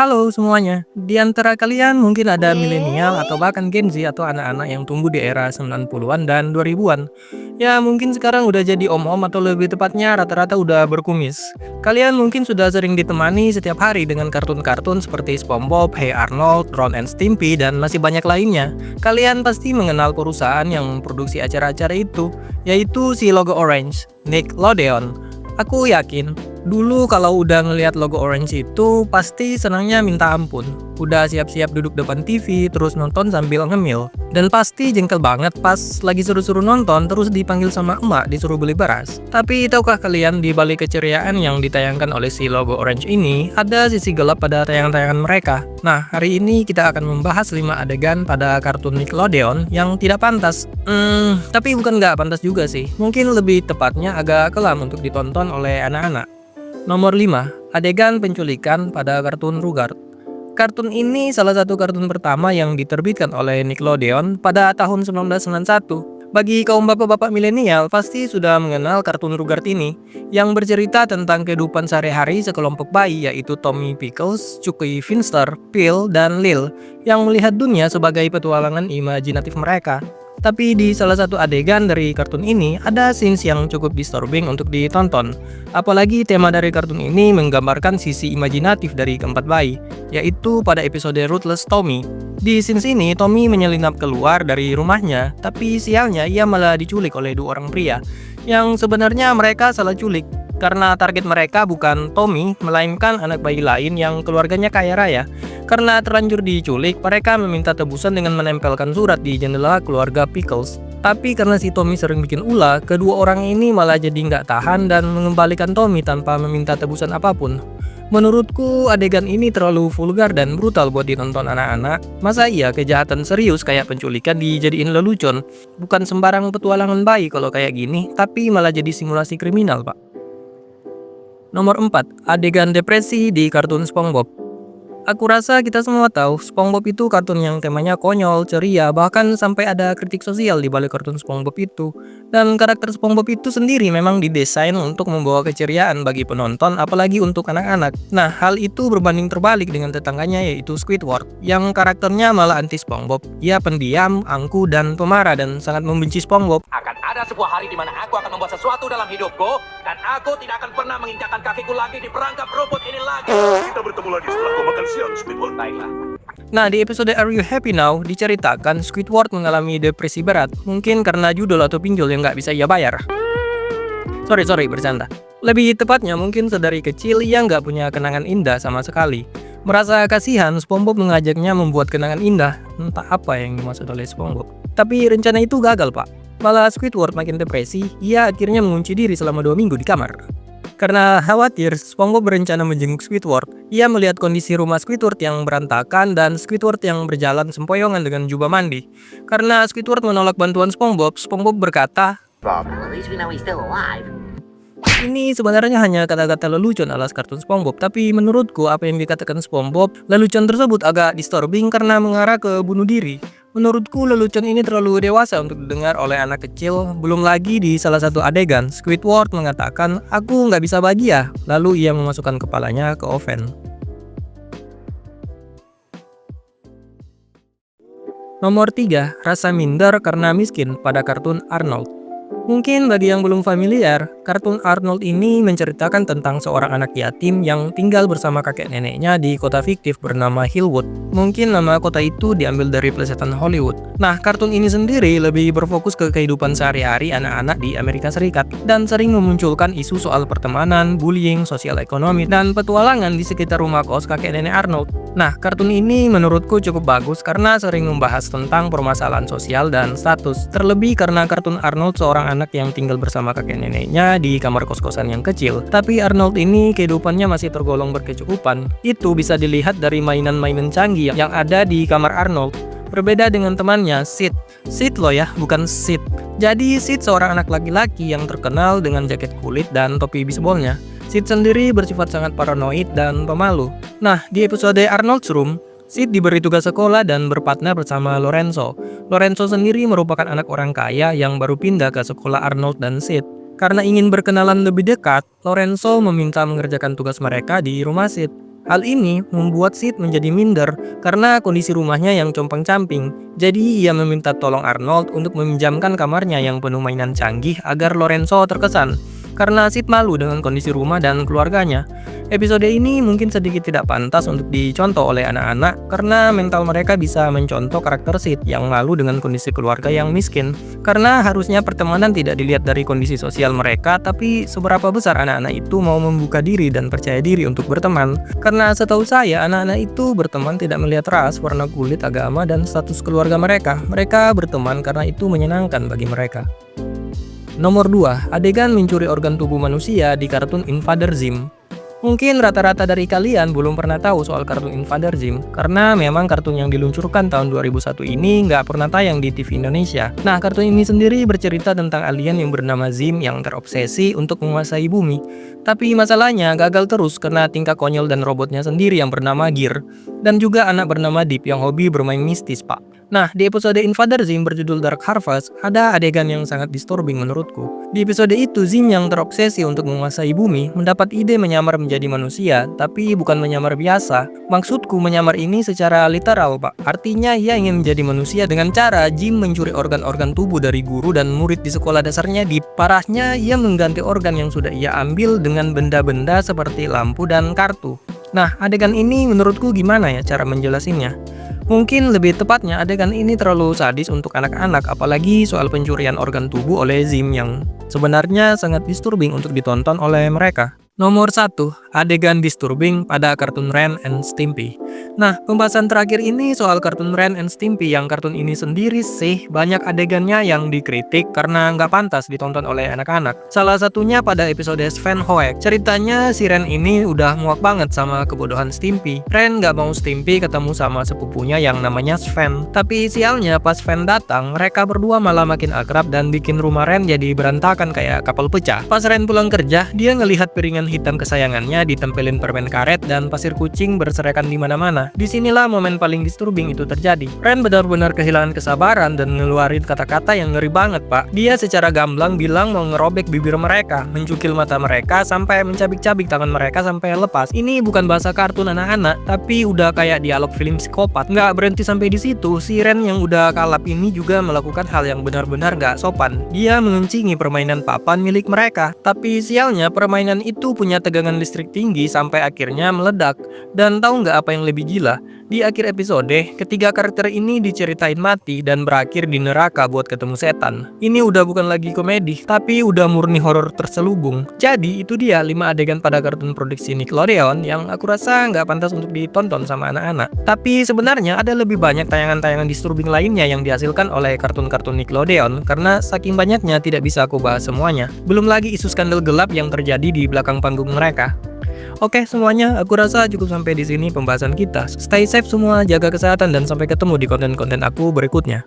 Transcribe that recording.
Halo semuanya, di antara kalian mungkin ada milenial atau bahkan Gen Z atau anak-anak yang tumbuh di era 90-an dan 2000-an. Ya mungkin sekarang udah jadi om-om atau lebih tepatnya rata-rata udah berkumis. Kalian mungkin sudah sering ditemani setiap hari dengan kartun-kartun seperti SpongeBob, Hey Arnold, Ron and Stimpy, dan masih banyak lainnya. Kalian pasti mengenal perusahaan yang memproduksi acara-acara itu, yaitu si logo Orange, Nickelodeon. Aku yakin, dulu kalau udah ngelihat logo Orange itu pasti senangnya minta ampun. Udah siap-siap duduk depan TV, terus nonton sambil ngemil. Dan pasti jengkel banget pas lagi suruh-suruh nonton terus dipanggil sama emak disuruh beli beras. Tapi tahukah kalian di balik keceriaan yang ditayangkan oleh si logo Orange ini, ada sisi gelap pada tayangan-tayangan mereka. Nah, hari ini kita akan membahas 5 adegan pada kartun Nickelodeon yang tidak pantas. Tapi bukan nggak pantas juga sih. Mungkin lebih tepatnya agak kelam untuk ditonton oleh anak-anak. Nomor 5, adegan penculikan pada kartun Rugrats. Kartun ini salah satu kartun pertama yang diterbitkan oleh Nickelodeon pada tahun 1991. Bagi kaum bapak-bapak milenial pasti sudah mengenal kartun Rugrats ini, yang bercerita tentang kehidupan sehari-hari sekelompok bayi yaitu Tommy Pickles, Chucky Finster, Phil, dan Lil yang melihat dunia sebagai petualangan imajinatif mereka. Tapi di salah satu adegan dari kartun ini ada scenes yang cukup disturbing untuk ditonton. Apalagi tema dari kartun ini menggambarkan sisi imajinatif dari keempat bayi, yaitu pada episode Ruthless Tommy. Di scenes ini Tommy menyelinap keluar dari rumahnya, tapi sialnya ia malah diculik oleh dua orang pria, yang sebenarnya mereka salah culik. Karena target mereka bukan Tommy, melainkan anak bayi lain yang keluarganya kaya raya. Karena terlanjur diculik, mereka meminta tebusan dengan menempelkan surat di jendela keluarga Pickles. Tapi karena si Tommy sering bikin ulah, kedua orang ini malah jadi nggak tahan dan mengembalikan Tommy tanpa meminta tebusan apapun. Menurutku adegan ini terlalu vulgar dan brutal buat ditonton anak-anak. Masa iya kejahatan serius kayak penculikan dijadiin lelucon? Bukan sembarang petualangan bayi kalau kayak gini, tapi malah jadi simulasi kriminal, Pak. Nomor 4, adegan depresi di kartun SpongeBob. Aku rasa kita semua tahu, SpongeBob itu kartun yang temanya konyol, ceria, bahkan sampai ada kritik sosial di balik kartun SpongeBob itu. Dan karakter SpongeBob itu sendiri memang didesain untuk membawa keceriaan bagi penonton, apalagi untuk anak-anak. Nah, hal itu berbanding terbalik dengan tetangganya yaitu Squidward, yang karakternya malah anti SpongeBob. Ia pendiam, angkuh, dan pemarah dan sangat membenci SpongeBob. Akan ada sebuah hari di mana aku akan membuat sesuatu dalam hidupku, dan aku tidak akan pernah menginjakkan kakiku lagi di perangkap rumput ini lagi. Kita bertemu lagi setelah kau makan siang, Squidward. Baiklah. Nah, di episode Are You Happy Now diceritakan Squidward mengalami depresi berat, mungkin karena judul atau pinjol yang nggak bisa ia bayar. Sorry, bercanda. Lebih tepatnya mungkin sedari kecil ia nggak punya kenangan indah sama sekali. Merasa kasihan, SpongeBob mengajaknya membuat kenangan indah, entah apa yang dimaksud oleh SpongeBob. Tapi rencana itu gagal, Pak. Malah Squidward makin depresi, ia akhirnya mengunci diri selama 2 minggu di kamar. Karena khawatir, SpongeBob berencana menjenguk Squidward. Ia melihat kondisi rumah Squidward yang berantakan dan Squidward yang berjalan sempoyongan dengan jubah mandi. Karena Squidward menolak bantuan SpongeBob, SpongeBob berkata, Well, at least we know he's still alive. ini sebenarnya hanya kata-kata lelucon alas kartun SpongeBob, tapi menurutku apa yang dikatakan SpongeBob, lelucon tersebut agak disturbing karena mengarah ke bunuh diri. Menurutku lelucon ini terlalu dewasa untuk didengar oleh anak kecil. Belum lagi di salah satu adegan, Squidward mengatakan, aku nggak bisa bahagia. Lalu ia memasukkan kepalanya ke oven. Nomor 3, rasa minder karena miskin pada kartun Arnold. Mungkin bagi yang belum familiar, kartun Arnold ini menceritakan tentang seorang anak yatim yang tinggal bersama kakek neneknya di kota fiktif bernama Hillwood. Mungkin nama kota itu diambil dari plesetan Hollywood. Nah, kartun ini sendiri lebih berfokus ke kehidupan sehari-hari anak-anak di Amerika Serikat dan sering memunculkan isu soal pertemanan, bullying, sosial ekonomi, dan petualangan di sekitar rumah kos kakek nenek Arnold. Nah, kartun ini menurutku cukup bagus karena sering membahas tentang permasalahan sosial dan status. Terlebih karena kartun Arnold seorang anak yang tinggal bersama kakek neneknya di kamar kos-kosan yang kecil. Tapi Arnold ini kehidupannya masih tergolong berkecukupan. Itu bisa dilihat dari mainan-mainan canggih yang ada di kamar Arnold. Berbeda dengan temannya, Sid. Sid loh ya, bukan Sid. Jadi Sid seorang anak laki-laki yang terkenal dengan jaket kulit dan topi bisbolnya. Sid sendiri bersifat sangat paranoid dan pemalu. Nah, di episode Arnold's Room, Sid diberi tugas sekolah dan berpartner bersama Lorenzo. Lorenzo sendiri merupakan anak orang kaya yang baru pindah ke sekolah Arnold dan Sid. Karena ingin berkenalan lebih dekat, Lorenzo meminta mengerjakan tugas mereka di rumah Sid. Hal ini membuat Sid menjadi minder karena kondisi rumahnya yang compang-camping. Jadi ia meminta tolong Arnold untuk meminjamkan kamarnya yang penuh mainan canggih agar Lorenzo terkesan. Karena Sid malu dengan kondisi rumah dan keluarganya. Episode ini mungkin sedikit tidak pantas untuk dicontoh oleh anak-anak karena mental mereka bisa mencontoh karakter Sid yang malu dengan kondisi keluarga yang miskin. Karena harusnya pertemanan tidak dilihat dari kondisi sosial mereka, tapi seberapa besar anak-anak itu mau membuka diri dan percaya diri untuk berteman. Karena setahu saya, anak-anak itu berteman tidak melihat ras, warna kulit, agama, dan status keluarga mereka. Mereka berteman karena itu menyenangkan bagi mereka. Nomor 2, adegan mencuri organ tubuh manusia di kartun Invader Zim. Mungkin rata-rata dari kalian belum pernah tahu soal kartun Invader Zim, karena memang kartun yang diluncurkan tahun 2001 ini nggak pernah tayang di TV Indonesia. Nah, kartun ini sendiri bercerita tentang alien yang bernama Zim yang terobsesi untuk menguasai bumi. Tapi masalahnya gagal terus karena tingkah konyol dan robotnya sendiri yang bernama Gear, dan juga anak bernama Deep yang hobi bermain mistis, Pak. Nah, di episode Invader Zim berjudul Dark Harvest, ada adegan yang sangat disturbing menurutku. Di episode itu, Zim yang terobsesi untuk menguasai bumi mendapat ide menyamar menjadi manusia, tapi bukan menyamar biasa. Maksudku menyamar ini secara literal, Pak. Artinya ia ingin menjadi manusia dengan cara Zim mencuri organ-organ tubuh dari guru dan murid di sekolah dasarnya. Di parahnya, ia mengganti organ yang sudah ia ambil dengan benda-benda seperti lampu dan kartu. Nah, adegan ini menurutku gimana ya cara menjelasinnya? Mungkin lebih tepatnya adegan ini terlalu sadis untuk anak-anak, apalagi soal pencurian organ tubuh oleh Zim yang sebenarnya sangat disturbing untuk ditonton oleh mereka. Nomor 1, adegan disturbing pada kartun Ren and Stimpy. Nah, pembahasan terakhir ini soal kartun Ren and Stimpy yang kartun ini sendiri sih banyak adegannya yang dikritik karena nggak pantas ditonton oleh anak-anak. Salah satunya pada episode Sven Hoek. Ceritanya si Ren ini udah muak banget sama kebodohan Stimpy. Ren nggak mau Stimpy ketemu sama sepupunya yang namanya Sven. Tapi sialnya pas Sven datang, mereka berdua malah makin akrab dan bikin rumah Ren jadi berantakan kayak kapal pecah. Pas Ren pulang kerja, dia ngelihat piringan hitam kesayangannya ditempelin permen karet dan pasir kucing berserakan di mana-mana. Disinilah momen paling disturbing itu terjadi. Ren benar-benar kehilangan kesabaran dan ngeluarin kata-kata yang ngeri banget, Pak. Dia secara gamblang bilang mau ngerobek bibir mereka, mencukil mata mereka, sampai mencabik-cabik tangan mereka sampai lepas. Ini bukan bahasa kartun anak-anak, tapi udah kayak dialog film psikopat. Nggak berhenti sampai di situ, si Ren yang udah kalap ini juga melakukan hal yang benar-benar nggak sopan. Dia mengencingi permainan papan milik mereka. Tapi sialnya permainan itu punya tegangan listrik tinggi sampai akhirnya meledak. Dan tahu nggak apa yang lebih gila? Di akhir episode, ketiga karakter ini diceritain mati dan berakhir di neraka buat ketemu setan. Ini udah bukan lagi komedi, tapi udah murni horor terselubung. Jadi itu dia 5 adegan pada kartun produksi Nickelodeon yang aku rasa nggak pantas untuk ditonton sama anak-anak. Tapi sebenarnya ada lebih banyak tayangan-tayangan disturbing lainnya yang dihasilkan oleh kartun-kartun Nickelodeon karena saking banyaknya tidak bisa aku bahas semuanya. Belum lagi isu skandal gelap yang terjadi di belakang panggung mereka. Oke semuanya, aku rasa cukup sampai di sini pembahasan kita. Stay safe semua, jaga kesehatan dan sampai ketemu di konten-konten aku berikutnya.